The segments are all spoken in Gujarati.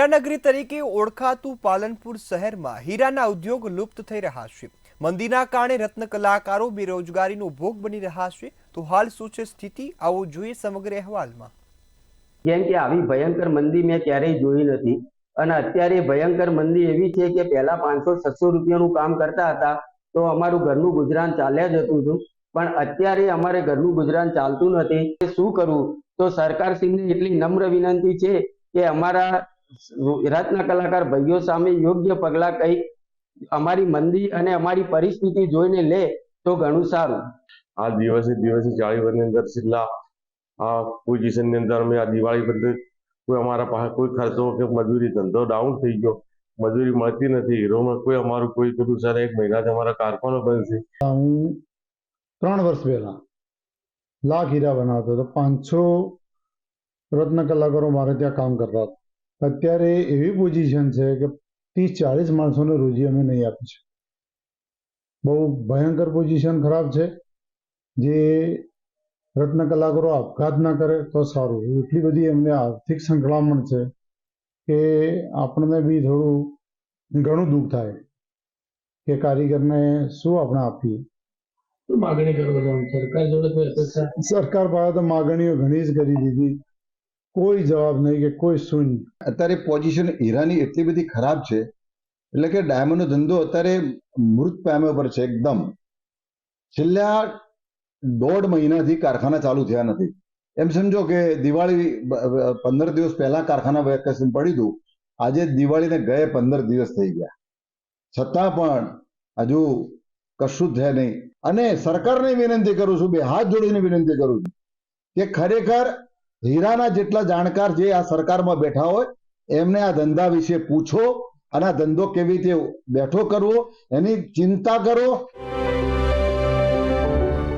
હીરાનગરી તરીકે ઓળખાતું પાલનપુર શહેરમાં હીરાના ઉદ્યોગ લુપ્ત થઈ રહ્યા છે। મંદીના કારણે રત્ન કલાકારો બેરોજગારીનો ભોગ બની રહ્યા છે। તો હાલ શું છે સ્થિતિ, આવો જોઈએ સમગ્ર અહેવાલમાં। કેમ કે આવી ભયંકર મંદી મેં ક્યારેય જોઈ નથી અને અત્યારે ભયંકર મંદી એવી છે કે પહેલા 500-600 રૂપિયાનું કામ કરતા હતા તો અમારું ઘરનું ગુજરાન ચાલ્યા જતું હતું, પણ અત્યારે અમારે ઘરનું ગુજરાન ચાલતું નથી। શું કરવું? તો સરકારશ્રીને એટલી નમ્ર વિનંતી છે કે અમારા રત્ન કલાકાર ભાઈઓ સામે યોગ્ય પગલાં કઈ અમારી મંદી અને અમારી પરિસ્થિતિ જોઈને લે તો ઘણું સારું। આ દિવસે 40 વર્ષની અંદર છેલ્લા આ પોઝિશનની અંદર અમે આ દિવાળી પર કોઈ અમારા પાસે કોઈ ખર્ચો કે મજૂરી ધંધો ડાઉન થઈ ગયો, મજૂરી મળતી નથી। હીરોમાં કોઈ અમારું કોઈ કીધું સર 1 મહિનાથી અમારા કારખાનો બંધ છે। હું 3 વર્ષ પહેલા લાખ હીરા બનાવતો હતો, 500 રત્ન કલાકારો મારે ત્યાં કામ કરતા હતા। અત્યારે એવી પોઝિશન છે કે 30-40 માણસોને રોજી અમે નહીં આપી છે। બહુ ભયંકર પોઝિશન ખરાબ છે। જે રત્ન કલાકારો આપઘાત ના કરે તો સારું, એટલી બધી એમને આર્થિક સંકળામણ છે કે આપણને બી થોડું ઘણું દુઃખ થાય કે કારીગરને શું આપણે આપીએ। માગણી કરવા સરકાર જોડે સરકાર પાસે તો માગણીઓ ઘણી જ કરી દીધી, કોઈ જવાબ નહીં કે કોઈ શૂન્ય। અત્યારે પોઝિશન હીરાની એટલી બધી ખરાબ છે એટલે કે ડાયમંડનો ધંધો અત્યારે મૃત પામ્યા પર છે એકદમ। છેલ્લા 1.5 મહિનાથી કારખાના ચાલુ થયા નથી। એમ સમજો કે દિવાળી 15 દિવસ પહેલા કારખાના વેકેશન પડ્યું હતું, આજે દિવાળીને ગયે 15 દિવસ થઈ ગયા, છતાં પણ હજુ કશું જ થયા નહીં। અને સરકારને વિનંતી કરું છું, 2 હાથ જોડીને વિનંતી કરું છું કે ખરેખર હીરાના જેટલા જાણકાર જે આ સરકારમાં બેઠા હોય એમને આ ધંધા વિશે પૂછો અને આ ધંધો કેવી રીતે બેઠો કરવો એની ચિંતા કરો।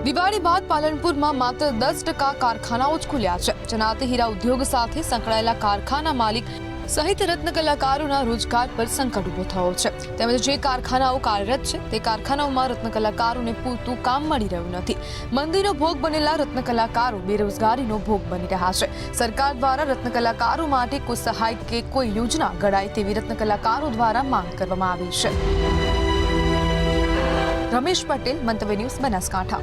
દિવાળી બાદ પાલનપુરમાં માત્ર 10% કારખાનાઓ જ ખુલ્યા છે, જેનાથી હીરા ઉદ્યોગ સાથે સંકળાયેલા કારખાના માલિક સહિત રત્ન કલાકારોના રોજગાર પર સંકટ ઉભો થયો છે। તેમજ જે કારખાનાઓ કાર્યરત છે તે કારખાનાઓમાં રત્ન કલાકારોને પૂરતું કામ મળી રહ્યું નથી। મંદીનો ભોગ બનેલા રત્ન કલાકારો બેરોજગારીનો ભોગ બની રહ્યા છે। સરકાર દ્વારા રત્ન કલાકારો માટે કોઈ સહાય કે કોઈ યોજના ઘડાય તેવી રત્ન કલાકારો દ્વારા માંગ કરવામાં આવી છે। રમેશ પટેલ, મંતવ્ય ન્યૂઝ, બનાસકાંઠા।